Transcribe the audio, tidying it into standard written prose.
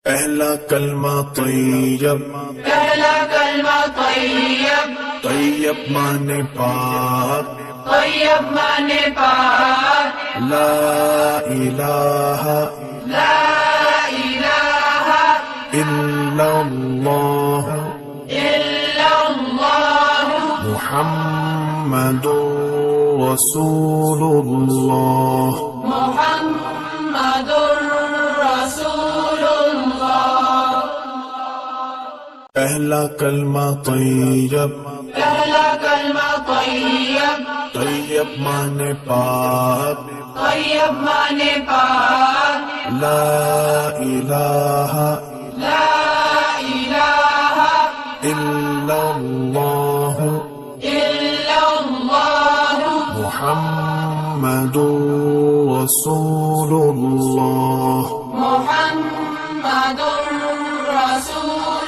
پہلا کلمہ طیب، پہلا کلمہ طیب، طیب مانے پاک، طیب مانے پاک، لا الہ لا الہ الا اللہ الا اللہ محمد رسول اللہ۔ محمد رسول اللہ۔ پہلا کلمہ طیب، پہلا کلمہ طیب، طیب مانے پاک، طیب مانے پاک، لا الہ لا الہ الا اللہ الا اللہ محمد رسول اللہ۔ محمد رسول